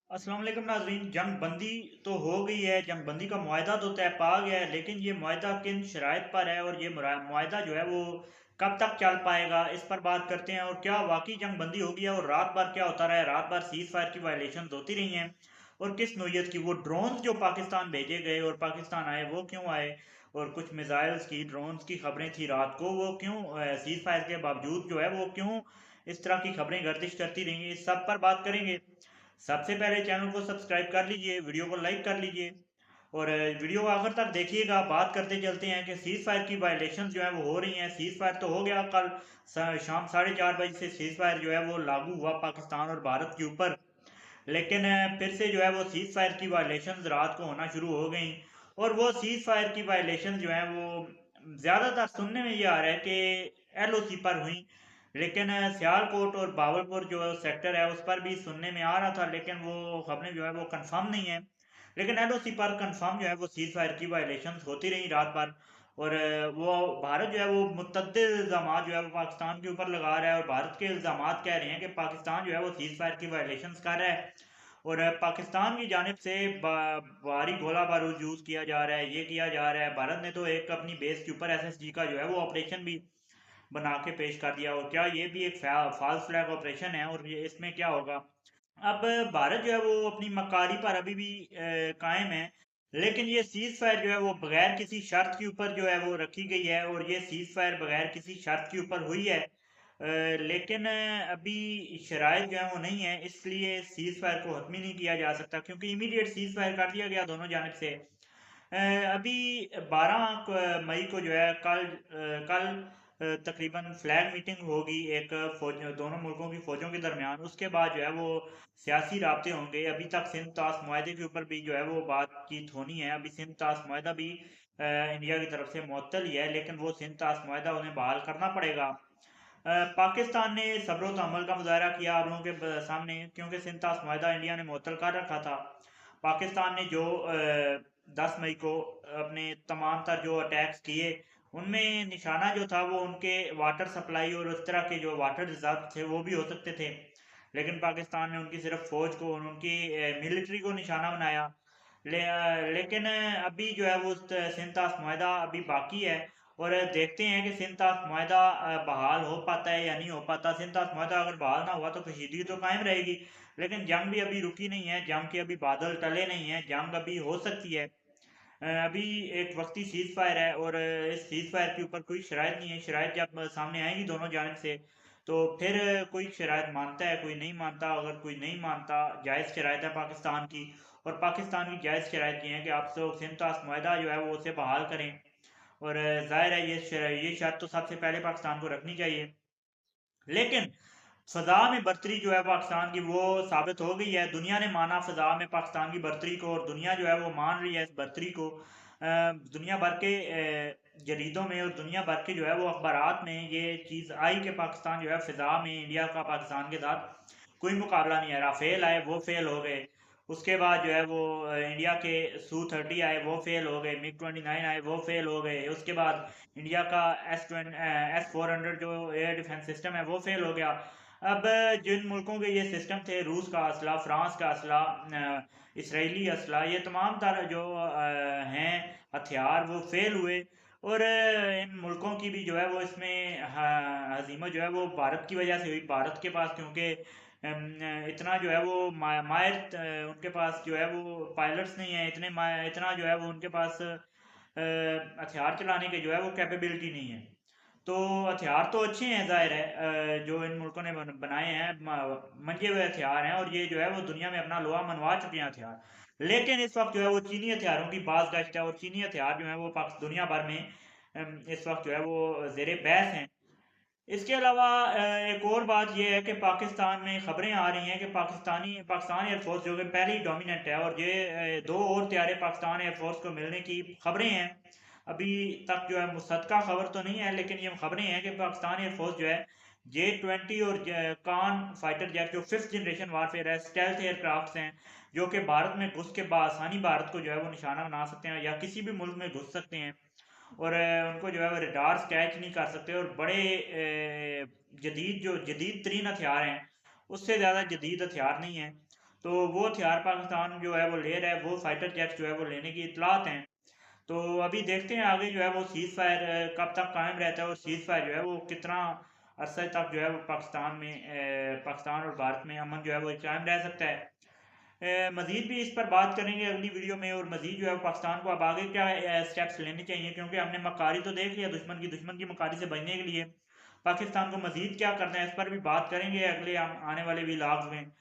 अस्सलाम वालेकुम नाजरीन। जंग बंदी तो हो गई है, जंग बंदी का मुआहदा तो तय पा गया है, लेकिन ये मुआहदा किन शराइत पर है और ये मुआहदा जो है वो कब तक चल पाएगा, इस पर बात करते हैं। और क्या वाकई जंग बंदी हो गई है और रात भर क्या होता रहा है, रात भर सीज फायर की वायलेशन होती रही हैं और किस नौयत की वो ड्रोन जो पाकिस्तान भेजे गए और पाकिस्तान आए वो क्यों आए, और कुछ मिसाइल्स की ड्रोन्स की खबरें थी रात को, वो क्यों सीज फायर के बावजूद जो है वो क्यों इस तरह की खबरें गर्दिश करती रही, इस सब पर बात करेंगे। सबसे पहले चैनल को सब्सक्राइब कर लीजिए, वीडियो को लाइक कर लीजिए और वीडियो को आखिर तक देखिएगा। बात करते चलते हैं कि सीज फायर की वायलेशन जो है वो हो रही हैं। सीज फायर तो हो गया, कल शाम 4:30 बजे से सीज फायर जो है वो लागू हुआ पाकिस्तान और भारत के ऊपर, लेकिन फिर से जो है वो सीज फायर की वायलेशन रात को होना शुरू हो गई। और वो सीज फायर की वायलेशन जो है वो ज़्यादातर सुनने में ये आ रहा है कि एलओसी पर हुई, लेकिन सियालकोट और बावलपुर जो सेक्टर है उस पर भी सुनने में आ रहा था, लेकिन वो खबरें जो है वो कंफर्म नहीं है। लेकिन एलओसी पर कंफर्म जो है वो सीज फायर की वायलेशन होती रही रात भर। और वो भारत जो है वो मुतअद्दिद इल्ज़ाम जो है वो पाकिस्तान के ऊपर लगा रहा है और भारत के इल्ज़ाम कह रहे हैं कि पाकिस्तान जो है वो सीज फायर की वायलेशन कर रहा है और पाकिस्तान की जानिब से भारी गोला बारूद यूज़ किया जा रहा है, ये किया जा रहा है। भारत ने तो एक अपनी बेस के ऊपर एसएसजी का जो है वो ऑपरेशन भी बना के पेश कर दिया, और क्या ये भी एक फॉल्स फ्लैग ऑपरेशन है और ये इसमें क्या होगा। अब भारत जो है वो अपनी मक्कारी पर अभी भी कायम है, लेकिन ये सीज फायर जो है वो बगैर किसी शर्त के ऊपर जो है वो रखी गई है और ये सीज फायर बगैर किसी शर्त के ऊपर हुई है। लेकिन अभी शराइत जो है वो नहीं है, इसलिए सीज फायर को हतमी नहीं किया जा सकता क्योंकि इमीडिएट सीज फायर कर दिया गया दोनों जानब से। अभी 12 मई को जो है कल तकरीबन फ्लैग मीटिंग होगी एक फौज दोनों मुल्कों की फौजों के दरमियान। उसके बाद जो है वो सियासी राब्ते होंगे। अभी तक सिंध ताश मुआहदे के ऊपर भी जो है वो बातचीत होनी है। अभी सिंध ताश मुआहदा भी इंडिया की तरफ से मुअत्तल ही है, लेकिन वो सिंध ताश मुआहदा उन्हें बहाल करना पड़ेगा। पाकिस्तान ने सब्र तहम्मुल का मुजाहरा किया आप लोगों के सामने, क्योंकि सिंध ताश मुआहदा इंडिया ने मुअत्तल कर रखा था। पाकिस्तान ने जो 10 मई को अपने तमाम तर जो अटैक्स किए, उनमें निशाना जो था वो उनके वाटर सप्लाई और उस तरह के जो वाटर रिजर्व थे वो भी हो सकते थे, लेकिन पाकिस्तान ने उनकी सिर्फ फौज को और उनकी मिलिट्री को निशाना बनाया। लेकिन अभी जो है वो सिंध ताश मुआहदा अभी बाकी है और देखते हैं कि सिंध ताश मुआहदा बहाल हो पाता है या नहीं हो पाता। सिंध ताश मुआहदा अगर बहाल ना हुआ तो कशीदगी तो कायम रहेगी, लेकिन जंग भी अभी रुकी नहीं है, जंग के अभी बादल टले नहीं है, जंग अभी हो सकती है। अभी एक वक्ती सीज फायर है और इस सीज फायर के ऊपर कोई शराइत नहीं है। शराइत जब सामने आएंगी दोनों जानब से तो फिर कोई शराइत मानता है, कोई नहीं मानता। अगर कोई नहीं मानता, जायज़ शराइत है पाकिस्तान की, और पाकिस्तान की जायज़ शराइत ये है कि आप सब सिंध ताश मुआहदा जो है वो उसे बहाल करें। और जाहिर है ये शर्त तो सबसे पहले पाकिस्तान को रखनी चाहिए। लेकिन फ़ज़ा में बर्तरी जो है पाकिस्तान की वो साबित हो गई है। दुनिया ने माना फ़ज़ा में पाकिस्तान की बर्तरी को और दुनिया जो है वो मान रही है इस बर्तरी को। दुनिया भर के जरीदों में और दुनिया भर के जो है वो अखबारात में ये चीज़ आई कि पाकिस्तान जो है फ़िज़ा में इंडिया का पाकिस्तान के साथ कोई मुकाबला नहीं है। राफेल आए वो फेल हो गए, उसके बाद जो है वो इंडिया के Su-30 आए वो फेल हो गए, MiG-29 आए वो फेल हो गए, उसके बाद इंडिया का S-400 जो एयर डिफेंस सिस्टम है वो फेल हो गया। अब जिन मुल्कों के ये सिस्टम थे, रूस का असला, फ्रांस का असला, इसराइली असला, ये तमाम तरह जो हैं हथियार वो फेल हुए। और इन मुल्कों की भी जो है वो इसमें हजीमत जो है वो भारत की वजह से हुई। भारत के पास क्योंकि इतना जो है वो माहिर उनके पास जो है वो पायलट्स नहीं है, इतना जो है वो उनके पास हथियार चलाने के जो है वो कैपेबिलिटी नहीं है। तो हथियार तो अच्छे हैं ज़ाहिर है, जो इन मुल्कों ने बनाए हैं, मंजे हुए हथियार हैं और ये जो है वो दुनिया में अपना लोहा मनवा चुके हैं हथियार। लेकिन इस वक्त जो है वो चीनी हथियारों की बाज़गश्त है और चीनी हथियार जो है वो दुनिया भर में इस वक्त जो है वो ज़ेरे बहस हैं। इसके अलावा एक और बात ये है कि पाकिस्तान में खबरें आ रही हैं कि पाकिस्तान एयरफोर्स जो कि पहले ही डोमिनेंट है, और ये दो और त्यारे पाकिस्तान एयरफोर्स को मिलने की खबरें हैं। अभी तक जो है मुसद्दका खबर तो नहीं है, लेकिन ये खबरें हैं कि पाकिस्तान एयरफोर्स जो है J-20 और कान फाइटर जेट जो 5th जनरेशन वारफेयर है, स्टेल्थ एयरक्राफ्ट हैं, जो कि भारत में घुस के आसानी भारत को जो है वो निशाना बना सकते हैं या किसी भी मुल्क में घुस सकते हैं। और उनको जो है वो रडार कैच नहीं कर सकते और बड़े जदीद तरीन हथियार हैं, उससे ज़्यादा जदीद हथियार नहीं है। तो वो हथियार पाकिस्तान जो है वो ले रहा है, वो फाइटर जेट्स जो है वो लेने की इतलात हैं। तो अभी देखते हैं आगे जो है वो सीज़ फायर कब तक कायम रहता है, और सीज़ फायर जो है वो कितना अरसे तक जो है वो पाकिस्तान में पाकिस्तान और भारत में अमन जो है वो कायम रह सकता है। मज़ीद भी इस पर बात करेंगे अगली वीडियो में, और मज़ीद जो है पाकिस्तान को अब आगे क्या स्टेप्स लेने चाहिए, क्योंकि हमने मक्कारी तो देख लिया दुश्मन की मक्कारी से बचने के लिए पाकिस्तान को मज़ीद क्या करना है, इस पर भी बात करेंगे अगले आने वाले व्लॉग्स में।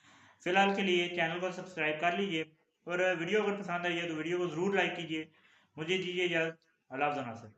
फ़िलहाल के लिए चैनल को सब्सक्राइब कर लीजिए, और वीडियो अगर पसंद आई है तो वीडियो को ज़रूर लाइक कीजिए। मुझे दीजिए इजाज़त। अल्लाह हाफ़िज़ नासिर।